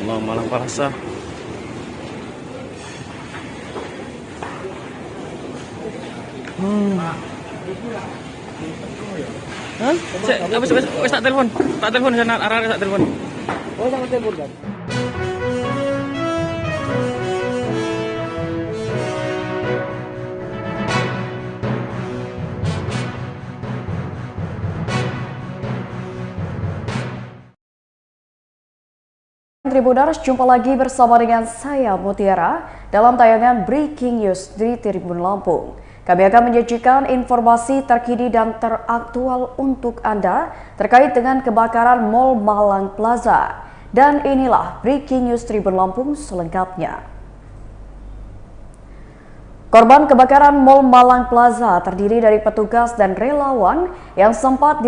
Allah, Malang Plaza. Hah? Wes tak telepon. Tak telepon sana arah tak telepon. Oh, sama telepon kan? Tribuners, jumpa lagi bersama dengan saya Mutiara dalam tayangan Breaking News di Tribun Lampung. Kami akan menyajikan informasi terkini dan teraktual untuk Anda terkait dengan kebakaran Mall Malang Plaza. Dan inilah Breaking News Tribun Lampung selengkapnya. Korban kebakaran Mall Malang Plaza terdiri dari petugas dan relawan yang sempat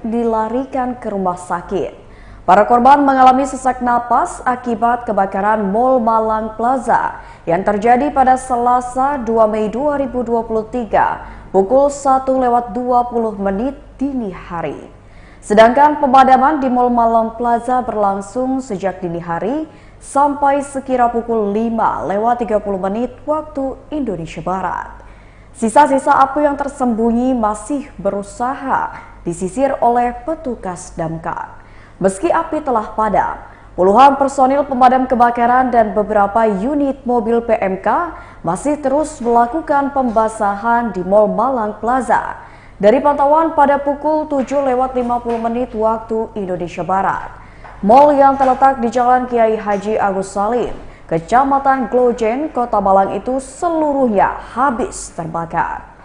dilarikan ke rumah sakit. Para korban mengalami sesak napas akibat kebakaran Mall Malang Plaza yang terjadi pada Selasa 2 Mei 2023 pukul 1:20 dini hari. Sedangkan pemadaman di Mall Malang Plaza berlangsung sejak dini hari sampai sekira pukul 5:30 waktu Indonesia Barat. Sisa-sisa api yang tersembunyi masih berusaha disisir oleh petugas damkar. Meski api telah padam, puluhan personil pemadam kebakaran dan beberapa unit mobil PMK masih terus melakukan pembasahan di Mall Malang Plaza. Dari pantauan pada pukul 7:50 waktu Indonesia Barat, mall yang terletak di Jalan Kiai Haji Agus Salim, Kecamatan Glojen, Kota Malang itu seluruhnya habis terbakar.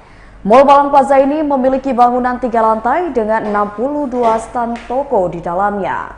Mall Malang Plaza ini memiliki bangunan 3 lantai dengan 62 stand toko di dalamnya.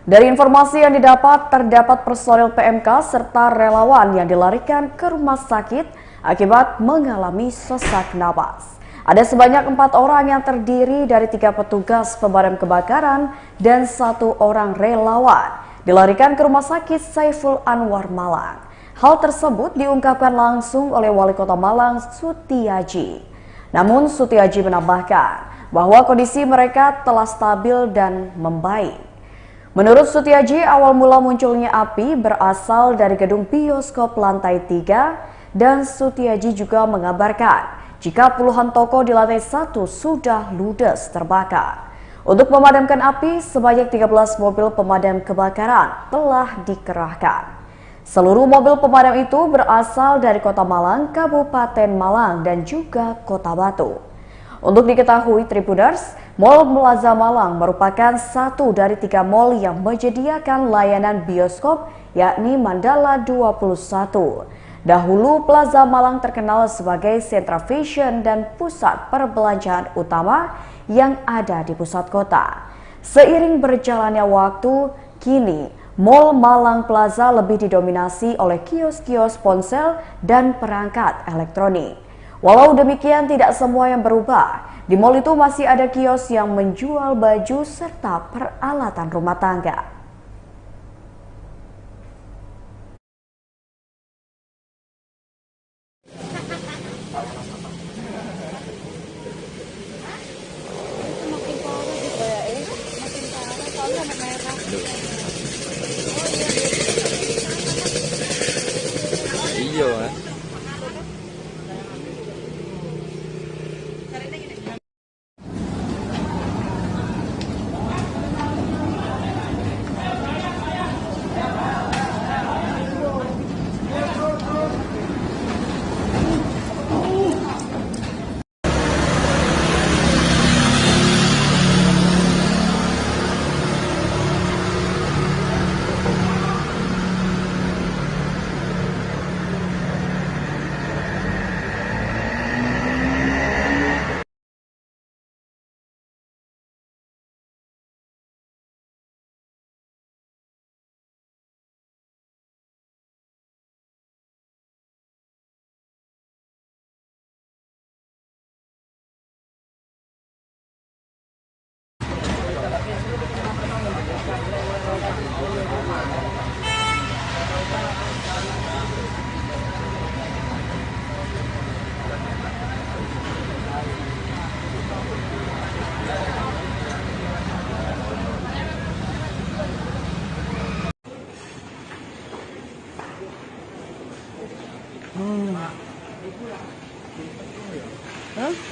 Dari informasi yang didapat, terdapat personil PMK serta relawan yang dilarikan ke rumah sakit akibat mengalami sesak napas. Ada sebanyak 4 orang yang terdiri dari 3 petugas pemadam kebakaran dan 1 orang relawan dilarikan ke Rumah Sakit Saiful Anwar Malang. Hal tersebut diungkapkan langsung oleh Wali Kota Malang, Sutiaji. Namun Sutiaji menambahkan bahwa kondisi mereka telah stabil dan membaik. Menurut Sutiaji, awal mula munculnya api berasal dari gedung bioskop lantai 3 dan Sutiaji juga mengabarkan jika puluhan toko di lantai 1 sudah ludes terbakar. Untuk memadamkan api, sebanyak 13 mobil pemadam kebakaran telah dikerahkan. Seluruh mobil pemadam itu berasal dari Kota Malang, Kabupaten Malang, dan juga Kota Batu. Untuk diketahui Tribuners, Mall Plaza Malang merupakan satu dari 3 mall yang menyediakan layanan bioskop, yakni Mandala 21. Dahulu Plaza Malang terkenal sebagai sentra fashion dan pusat perbelanjaan utama yang ada di pusat kota. Seiring berjalannya waktu, kini Mall Malang Plaza lebih didominasi oleh kios-kios ponsel dan perangkat elektronik. Walau demikian, tidak semua yang berubah. Di mall itu masih ada kios yang menjual baju serta peralatan rumah tangga. Iya,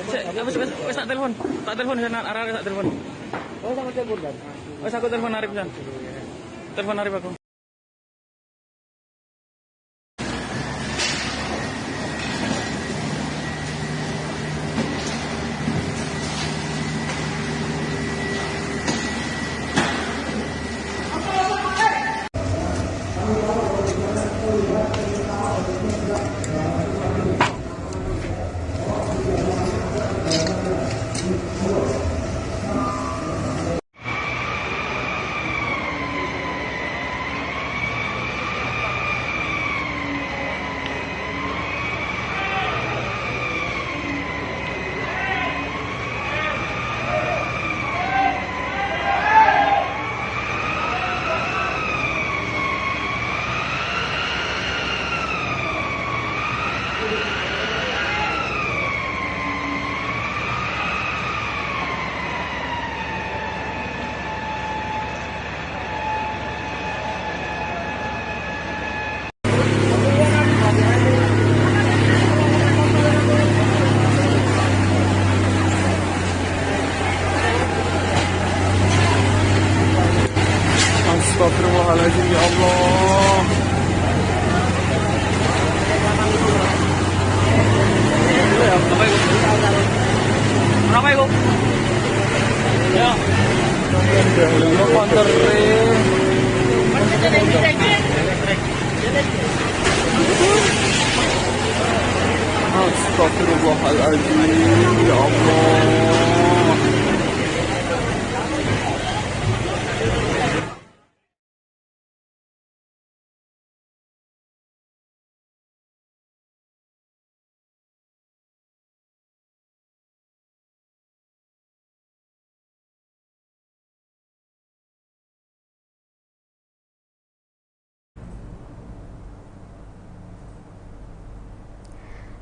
Wes tak telepon. Tak telepon sana arah tak telepon. Oh, sama telepon kan? Wes aku telepon Arif sana. Telepon Arif aku. Astagfirullahaladzim, ya Allah. Berapa itu? Ya. Lu konterin. Astagfirullahaladzim, ya Allah.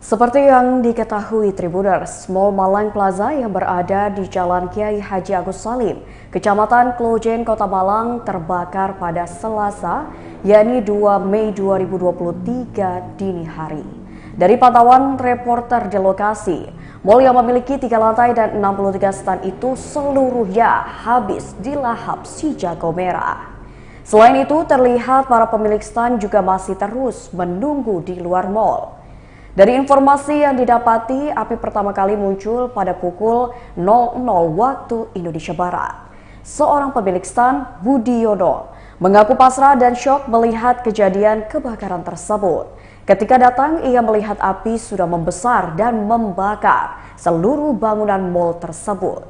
Seperti yang diketahui Tribuners, Mall Malang Plaza yang berada di Jalan Kiai Haji Agus Salim, Kecamatan Klojen, Kota Malang terbakar pada Selasa, yakni 2 Mei 2023 dini hari. Dari pantauan reporter di lokasi, mall yang memiliki 3 lantai dan 63 stand itu seluruhnya habis dilahap si jago merah. Selain itu, terlihat para pemilik stand juga masih terus menunggu di luar mall. Dari informasi yang didapati, api pertama kali muncul pada pukul 00 waktu Indonesia Barat. Seorang pemilik stand, Budi Yono, mengaku pasrah dan syok melihat kejadian kebakaran tersebut. Ketika datang, ia melihat api sudah membesar dan membakar seluruh bangunan mall tersebut.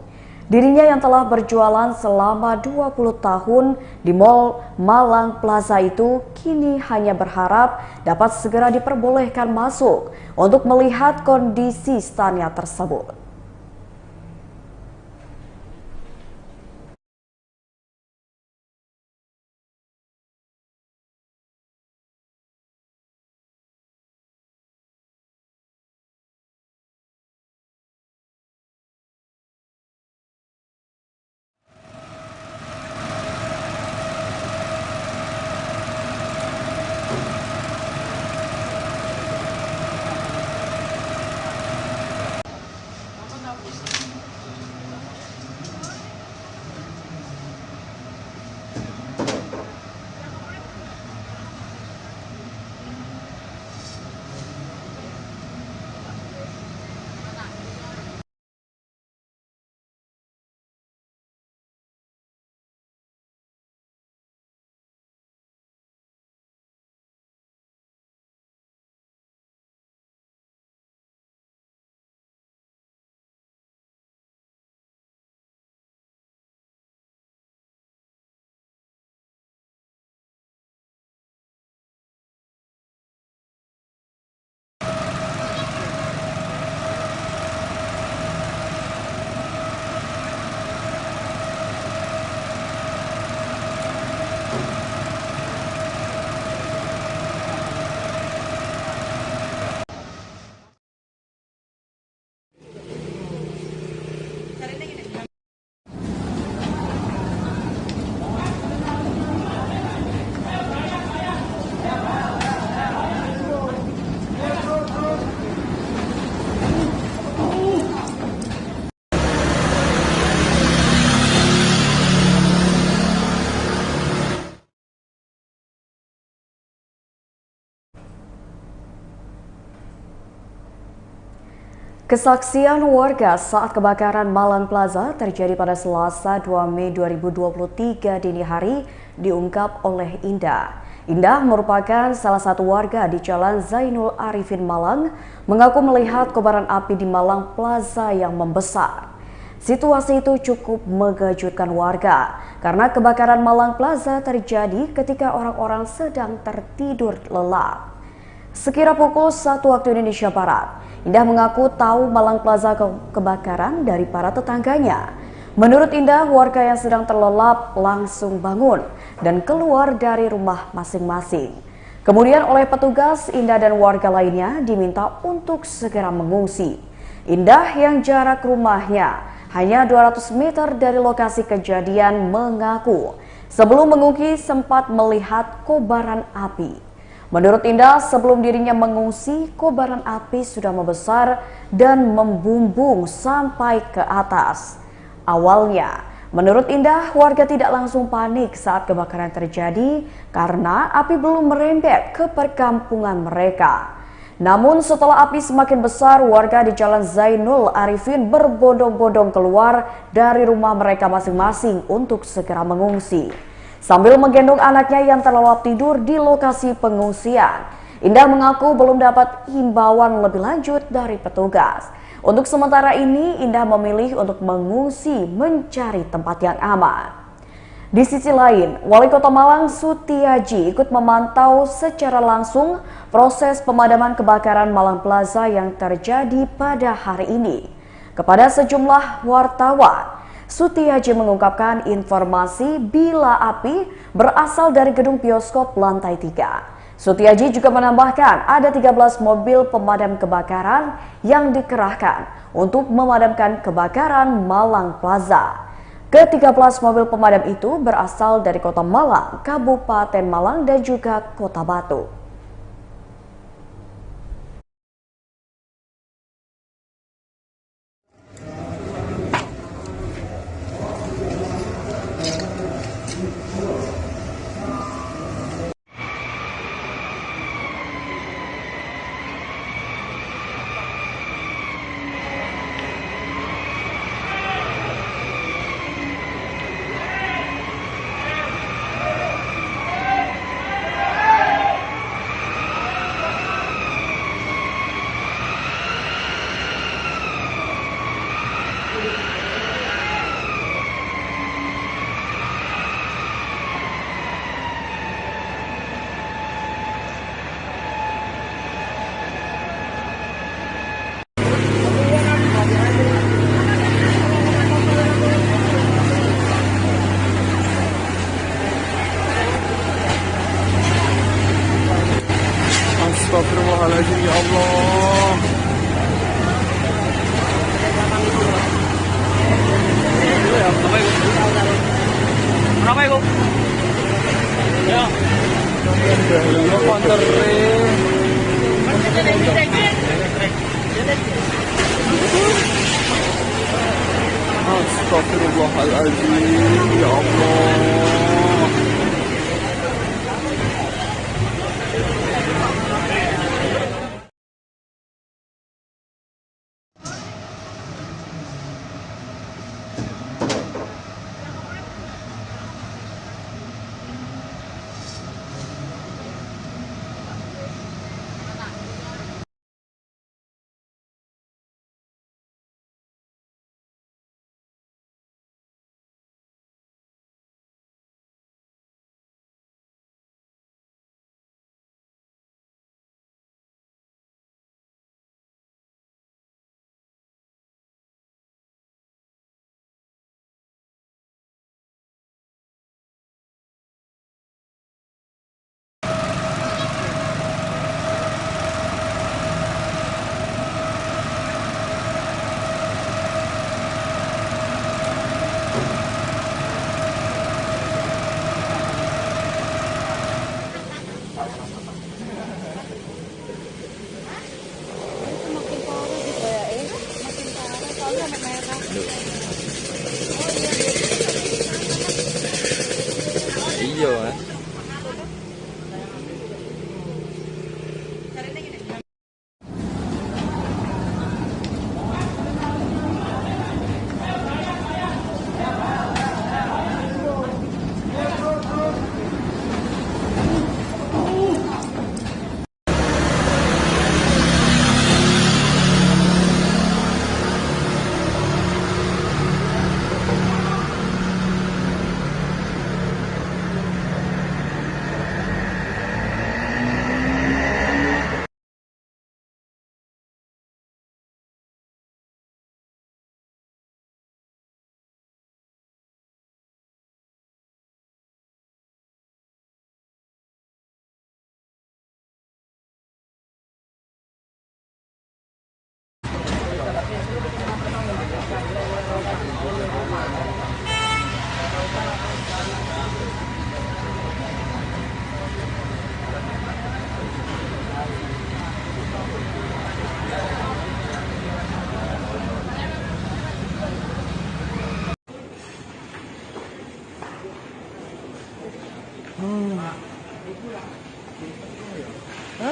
Dirinya yang telah berjualan selama 20 tahun di Mall Malang Plaza itu kini hanya berharap dapat segera diperbolehkan masuk untuk melihat kondisi standnya tersebut. Kesaksian warga saat kebakaran Malang Plaza terjadi pada Selasa 2 Mei 2023 dini hari diungkap oleh Indah. Indah merupakan salah satu warga di Jalan Zainul Arifin Malang, mengaku melihat kobaran api di Malang Plaza yang membesar. Situasi itu cukup mengejutkan warga karena kebakaran Malang Plaza terjadi ketika orang-orang sedang tertidur lelap. Sekira pukul 1 waktu Indonesia Barat, Indah mengaku tahu Malang Plaza kebakaran dari para tetangganya. Menurut Indah, warga yang sedang terlelap langsung bangun dan keluar dari rumah masing-masing. Kemudian oleh petugas, Indah dan warga lainnya diminta untuk segera mengungsi. Indah yang jarak rumahnya hanya 200 meter dari lokasi kejadian mengaku sebelum mengungsi sempat melihat kobaran api. Menurut Indah, sebelum dirinya mengungsi, kobaran api sudah membesar dan membumbung sampai ke atas. Awalnya, menurut Indah, warga tidak langsung panik saat kebakaran terjadi karena api belum merembet ke perkampungan mereka. Namun setelah api semakin besar, warga di Jalan Zainul Arifin berbondong-bondong keluar dari rumah mereka masing-masing untuk segera mengungsi. Sambil menggendong anaknya yang terlelap tidur di lokasi pengungsian, Indah mengaku belum dapat himbauan lebih lanjut dari petugas. Untuk sementara ini, Indah memilih untuk mengungsi mencari tempat yang aman. Di sisi lain, Wali Kota Malang Sutiaji ikut memantau secara langsung proses pemadaman kebakaran Malang Plaza yang terjadi pada hari ini. Kepada sejumlah wartawan, Sutiaji mengungkapkan informasi bila api berasal dari gedung bioskop lantai 3. Sutiaji juga menambahkan ada 13 mobil pemadam kebakaran yang dikerahkan untuk memadamkan kebakaran Malang Plaza. Ke-13 mobil pemadam itu berasal dari Kota Malang, Kabupaten Malang, dan juga Kota Batu. Astagfirullahaladzim, ya Allah. Kenapa ya, Kok? Ya. Belum panterin. Astagfirullahaladzim, ya Allah.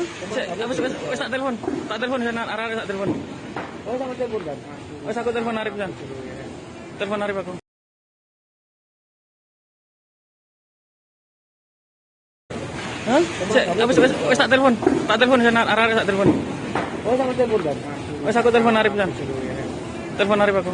Wes tak telepon. Tak telepon sana arah tak telepon. Oh, sama telepon kan? Wes aku telepon Arif san. Telepon Arif aku. Hah? Wes tak telepon. Tak telepon sana arah tak telepon. Oh, sama telepon kan? Wes aku telepon Arif san. Telepon Arif aku.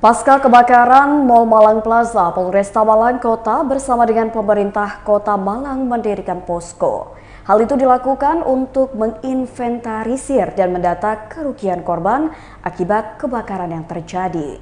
Pasca kebakaran Mall Malang Plaza, Polresta Malang Kota bersama dengan pemerintah Kota Malang mendirikan posko. Hal itu dilakukan untuk menginventarisir dan mendata kerugian korban akibat kebakaran yang terjadi.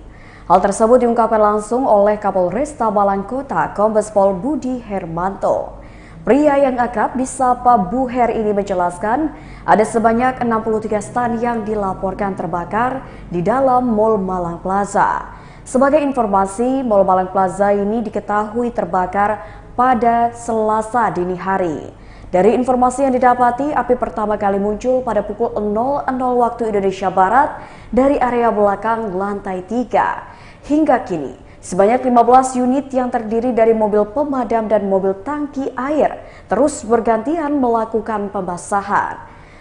Hal tersebut diungkapkan langsung oleh Kapolresta Malang Kota, Kombes Pol Budi Hermanto. Pria yang akrab disapa Bu Her ini menjelaskan ada sebanyak 63 stan yang dilaporkan terbakar di dalam Mall Malang Plaza. Sebagai informasi, Mall Malang Plaza ini diketahui terbakar pada Selasa dini hari. Dari informasi yang didapati, api pertama kali muncul pada pukul 00.00 waktu Indonesia Barat dari area belakang lantai 3. Hingga kini, sebanyak 15 unit yang terdiri dari mobil pemadam dan mobil tangki air terus bergantian melakukan pembasahan.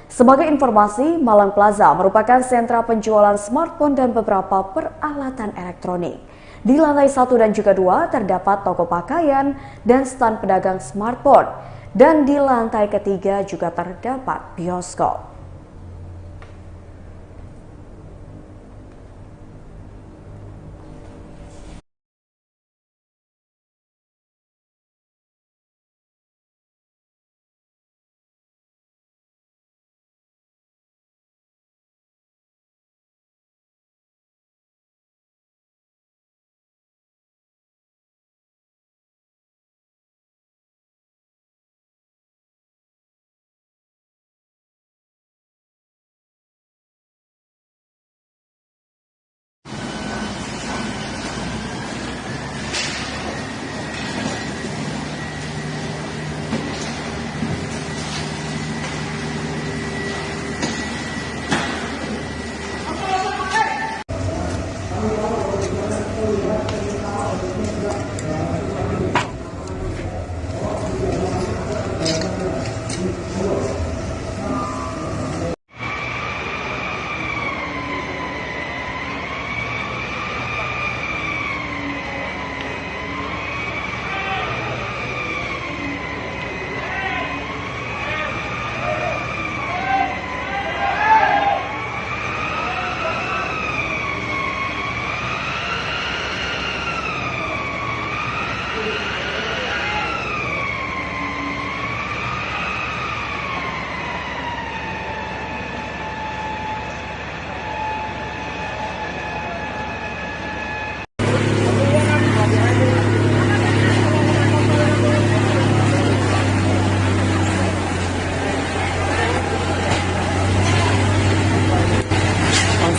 Sebagai informasi, Malang Plaza merupakan sentra penjualan smartphone dan beberapa peralatan elektronik. Di lantai 1 dan juga 2 terdapat toko pakaian dan stand pedagang smartphone. Dan di lantai ketiga juga terdapat bioskop.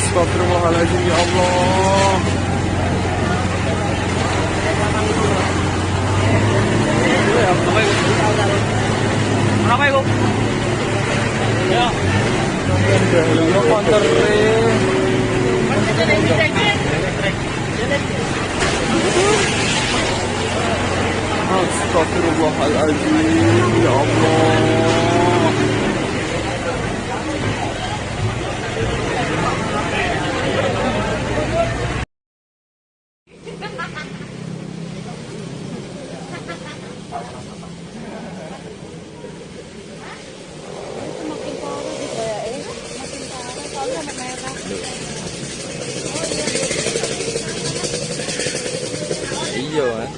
Astagfirullahaladzim, ya Allah. Kenapa itu? Ya. Lo panterin. Astagfirullahaladzim, ya Allah. Iya, kan?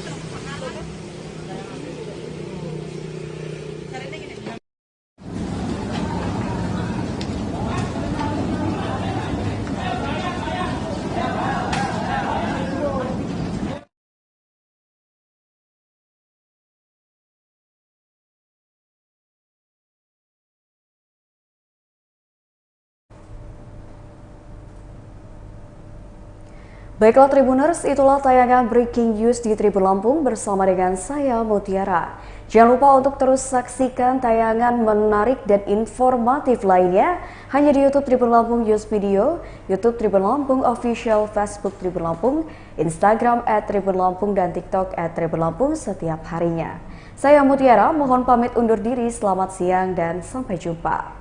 Baiklah Tribuners, itulah tayangan Breaking News di Tribun Lampung bersama dengan saya Mutiara. Jangan lupa untuk terus saksikan tayangan menarik dan informatif lainnya hanya di YouTube Tribun Lampung News Video, YouTube Tribun Lampung Official, Facebook Tribun Lampung, Instagram @Tribun Lampung dan TikTok @Tribun Lampung setiap harinya. Saya Mutiara, mohon pamit undur diri, selamat siang dan sampai jumpa.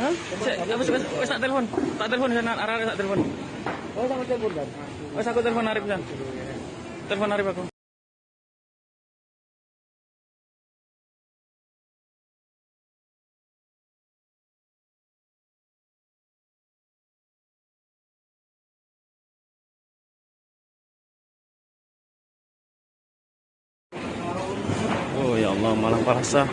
Hah? Wes tak telepon. Tak telepon sana arah tak telepon. Oh, sama telepon kan? Wes aku telepon Arif san. Telepon Arif aku. Oh ya Allah, malah parasa.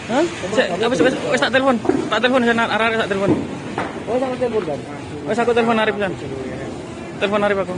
Hah? Wes tak telepon. Tak telepon sana arah tak telepon. Oh, sama telepon kan? Wes aku telepon Arif san. Telepon Arif aku.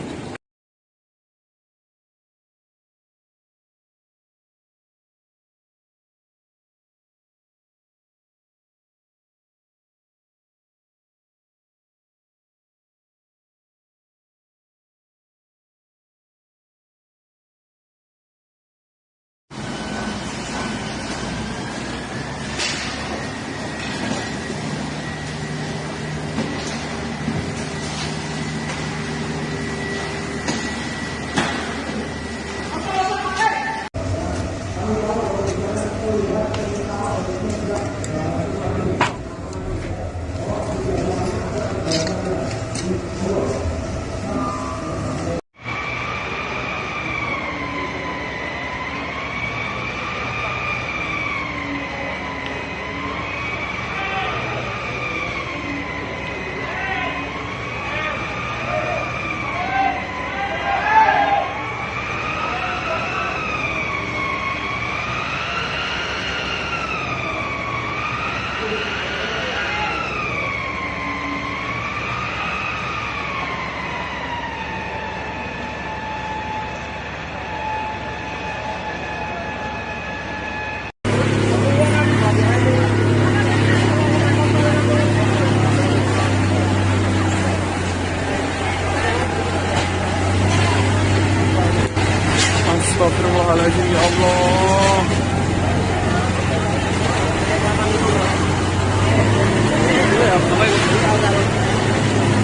Astagfirullahaladzim, ya Allah.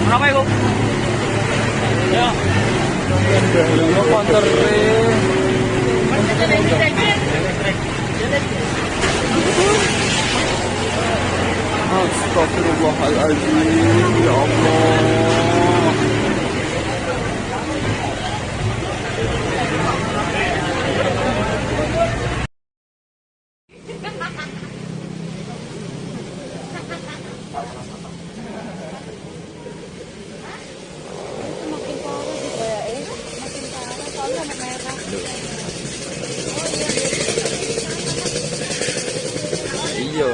Berapa itu? Ya. Ya panterin. Astagfirullahaladzim, ya Allah. Iya,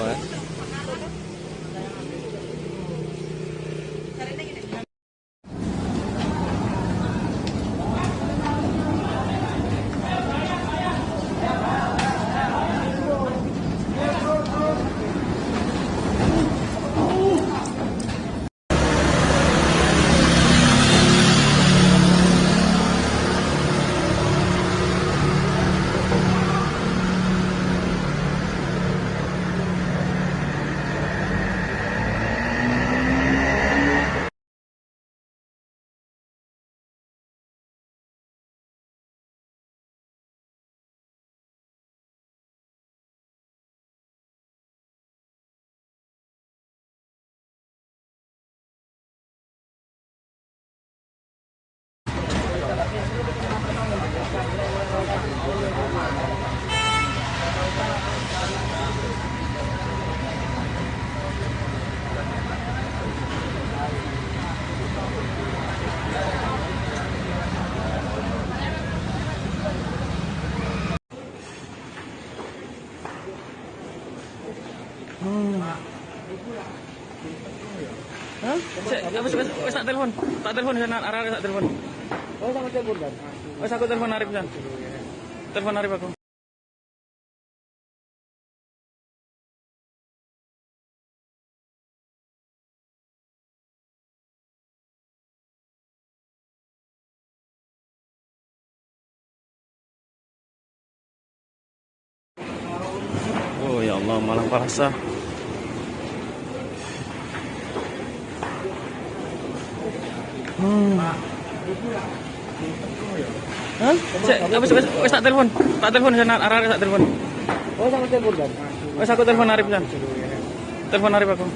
Hah? Wes tak telepon. Tak telepon sana arah tak telepon. Oh, sama telepon kan? Wes aku telepon Arif sana. Telepon Arif aku. Oh ya Allah, malang palasa. Hah? Wes tak telepon. Tak telepon sana arah tak telepon. Oh, sama telepon kan? Wes aku telepon Arif sana. Telepon Arif aku.